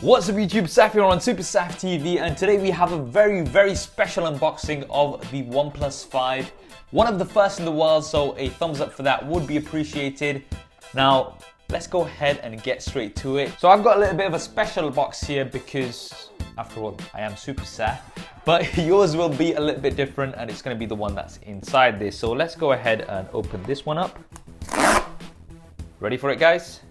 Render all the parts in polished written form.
What's up YouTube, Saf here on Super Saf TV, and today we have a very special unboxing of the OnePlus 5. One of the first in the world, so a thumbs up for that would be appreciated. Now, let's go ahead and get straight to it. So I've got a little bit of a special box here because, after all, I am Super Saf. But yours will be a little bit different and it's going to be the one that's inside this. So let's go ahead and open this one up. Ready for it, guys?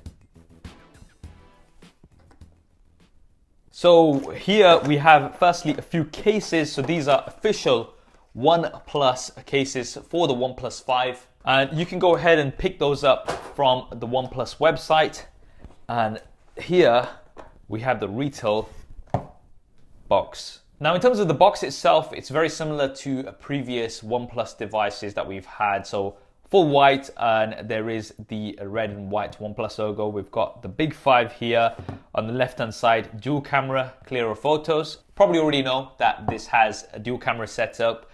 So here we have firstly a few cases. So these are official OnePlus cases for the OnePlus 5. And you can go ahead and pick those up from the OnePlus website. And here we have the retail box. Now in terms of the box itself, it's very similar to previous OnePlus devices that we've had. So full white, and there is the red and white OnePlus logo. We've got the big 5 here on the left hand side, dual camera, clearer photos. Probably already know that this has a dual camera setup.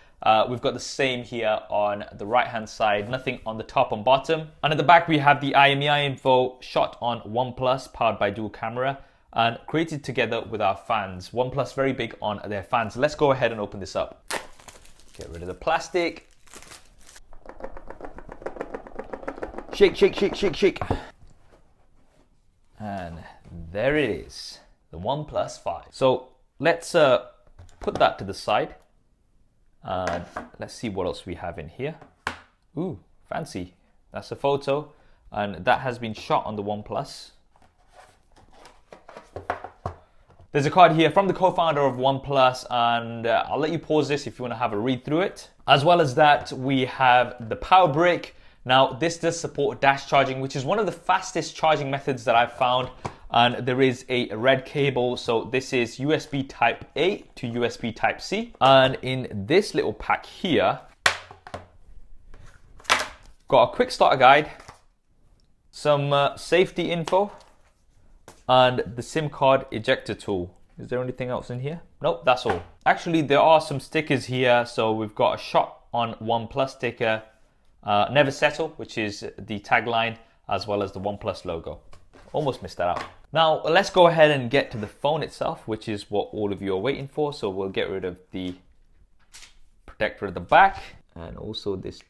We've got the same here on the right hand side, nothing on the top and bottom. And at the back we have the IMEI info, shot on OnePlus, powered by dual camera and created together with our fans. OnePlus very big on their fans. Let's go ahead and open this up. Get rid of the plastic. Shake, shake, shake, shake, shake. And there it is, the OnePlus 5. So let's put that to the side. And let's see what else we have in here. Ooh, fancy. That's a photo. And that has been shot on the OnePlus. There's a card here from the co-founder of OnePlus, and I'll let you pause this if you want to have a read through it. As well as that, we have the power brick. Now, this does support dash charging, which is one of the fastest charging methods that I've found. And there is a red cable. So this is USB Type A to USB Type C. And in this little pack here, got a quick starter guide, some safety info, and the SIM card ejector tool. Is there anything else in here? Nope, that's all. Actually, there are some stickers here. So we've got a shot on OnePlus sticker, Never Settle, which is the tagline, as well as the OnePlus logo. Almost missed that out. Now, let's go ahead and get to the phone itself, which is what all of you are waiting for. So we'll get rid of the protector at the back and also this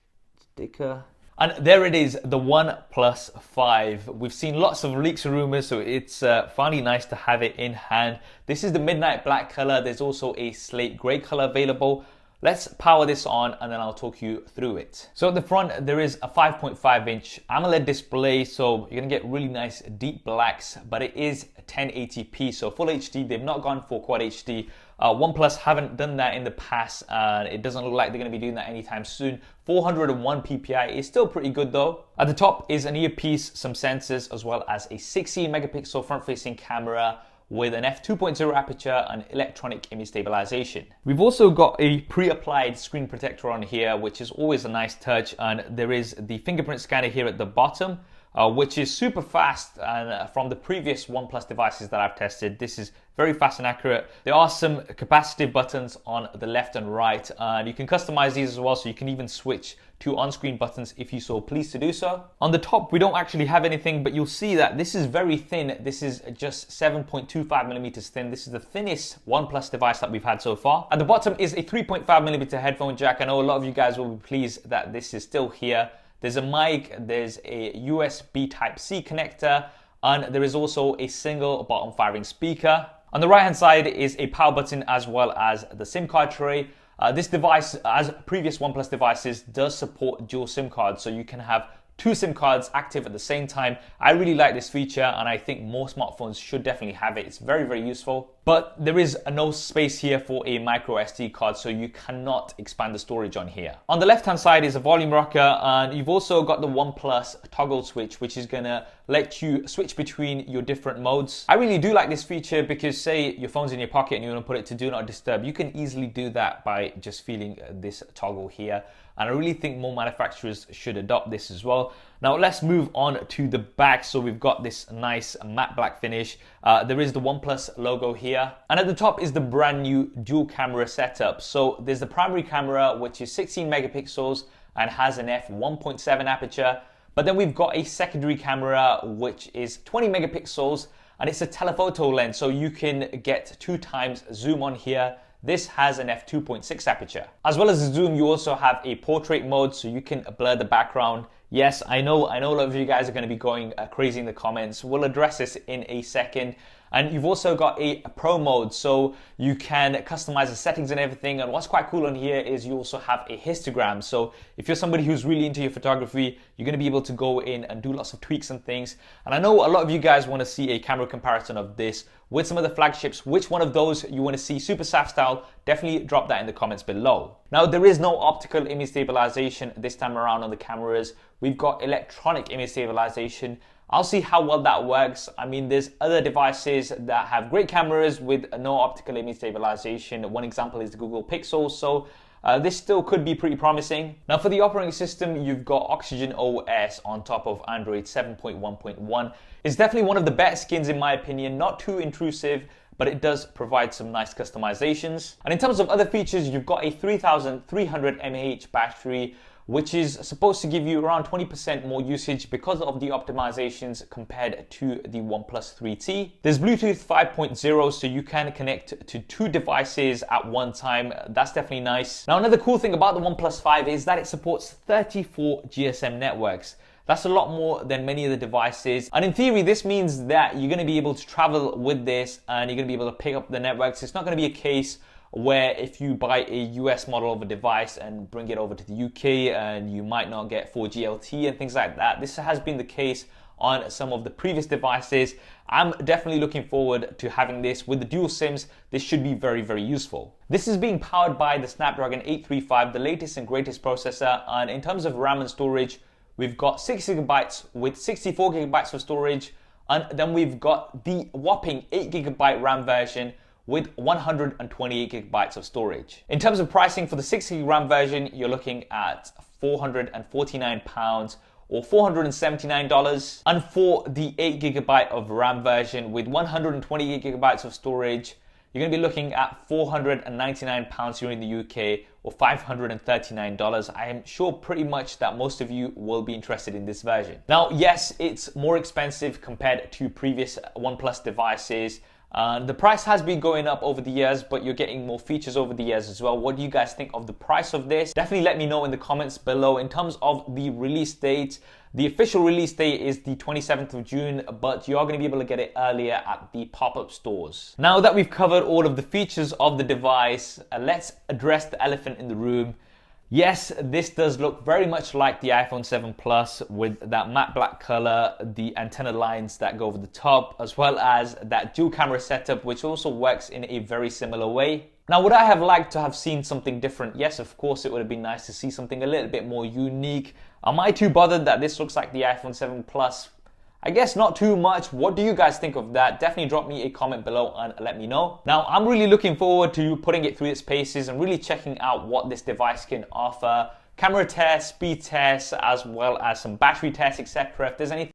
sticker. And there it is, the OnePlus 5. We've seen lots of leaks and rumors, so it's finally nice to have it in hand. This is the midnight black color. There's also a slate gray color available. Let's power this on and then I'll talk you through it. So at the front, there is a 5.5 inch AMOLED display. So you're gonna get really nice deep blacks, but it is 1080p, so full HD. They've not gone for Quad HD. OnePlus haven't done that in the past, and it doesn't look like they're gonna be doing that anytime soon. 401 PPI is still pretty good though. At the top is an earpiece, some sensors, as well as a 16 megapixel front-facing camera with an f2.0 aperture and electronic image stabilization. We've also got a pre-applied screen protector on here, which is always a nice touch, and there is the fingerprint scanner here at the bottom, which is super fast, and from the previous OnePlus devices that I've tested, this is very fast and accurate. There are some capacitive buttons on the left and right, and you can customize these as well, so you can even switch to on-screen buttons if you so please to do so. On the top, we don't actually have anything, but you'll see that this is very thin. This is just 7.25 millimeters thin. This is the thinnest OnePlus device that we've had so far. At the bottom is a 3.5 millimeter headphone jack. I know a lot of you guys will be pleased that this is still here. There's a mic, there's a USB Type-C connector, and there is also a single bottom firing speaker. On the right hand side is a power button as well as the SIM card tray. This device, as previous OnePlus devices, does support dual SIM cards, so you can have 2 SIM cards active at the same time. I really like this feature, and I think more smartphones should definitely have it. It's very useful. But there is no space here for a micro SD card, so you cannot expand the storage on here. On the left-hand side is a volume rocker, and you've also got the OnePlus toggle switch, which is gonna let you switch between your different modes. I really do like this feature because, say your phone's in your pocket and you want to put it to do not disturb, you can easily do that by just feeling this toggle here. And I really think more manufacturers should adopt this as well. Now let's move on to the back. So we've got this nice matte black finish. There is the OnePlus logo here. And at the top is the brand new dual camera setup. So there's the primary camera, which is 16 megapixels and has an f1.7 aperture. But then we've got a secondary camera, which is 20 megapixels and it's a telephoto lens, so you can get 2 times zoom on here. This has an f2.6 aperture. As well as the zoom, you also have a portrait mode, so you can blur the background. Yes, I know a lot of you guys are going to be going crazy in the comments. We'll address this in a second. And you've also got a pro mode, so you can customize the settings and everything. And what's quite cool on here is you also have a histogram. So if you're somebody who's really into your photography, you're going to be able to go in and do lots of tweaks and things. And I know a lot of you guys want to see a camera comparison of this with some of the flagships. Which one of those you want to see super SAF style? Definitely drop that in the comments below. Now, there is no optical image stabilization this time around on the cameras. We've got electronic image stabilization. I'll see how well that works. I mean, there's other devices that have great cameras with no optical image stabilization. One example is the Google Pixel. So this still could be pretty promising. Now, for the operating system, you've got Oxygen OS on top of Android 7.1.1. It's definitely one of the better skins in my opinion, not too intrusive, but it does provide some nice customizations. And in terms of other features, you've got a 3300 mAh battery, which is supposed to give you around 20% more usage because of the optimizations compared to the OnePlus 3T. There's Bluetooth 5.0, so you can connect to 2 devices at one time. That's definitely nice. Now, another cool thing about the OnePlus 5 is that it supports 34 GSM networks. That's a lot more than many of the devices. And in theory, this means that you're gonna be able to travel with this and you're gonna be able to pick up the networks. It's not gonna be a case where if you buy a US model of a device and bring it over to the UK and you might not get 4G LTE and things like that. This has been the case on some of the previous devices. I'm definitely looking forward to having this with the dual SIMs. This should be very, very useful. This is being powered by the Snapdragon 835, the latest and greatest processor. And in terms of RAM and storage, we've got 6 gigabytes with 64 gigabytes of storage. And then we've got the whopping 8 gigabyte RAM version with 128 gigabytes of storage. In terms of pricing for the 6 gig RAM version, you're looking at £449 or $479. And for the 8 gigabyte of RAM version with 128 gigabytes of storage, you're gonna be looking at £499 here in the UK or $539. I am sure pretty much that most of you will be interested in this version. Now, yes, it's more expensive compared to previous OnePlus devices. The price has been going up over the years, but you're getting more features over the years as well. What do you guys think of the price of this? Definitely let me know in the comments below. In terms of the release date, the official release date is the 27th of June, but you are going to be able to get it earlier at the pop-up stores. Now that we've covered all of the features of the device, let's address the elephant in the room. Yes, this does look very much like the iPhone 7 Plus with that matte black color, the antenna lines that go over the top, as well as that dual camera setup, which also works in a very similar way. Now, would I have liked to have seen something different? Yes, of course, it would have been nice to see something a little bit more unique. Am I too bothered that this looks like the iPhone 7 Plus? I guess not too much. What do you guys think of that? Definitely drop me a comment below and let me know. Now, I'm really looking forward to putting it through its paces and really checking out what this device can offer. Camera tests, speed tests, as well as some battery tests, etc. If there's anything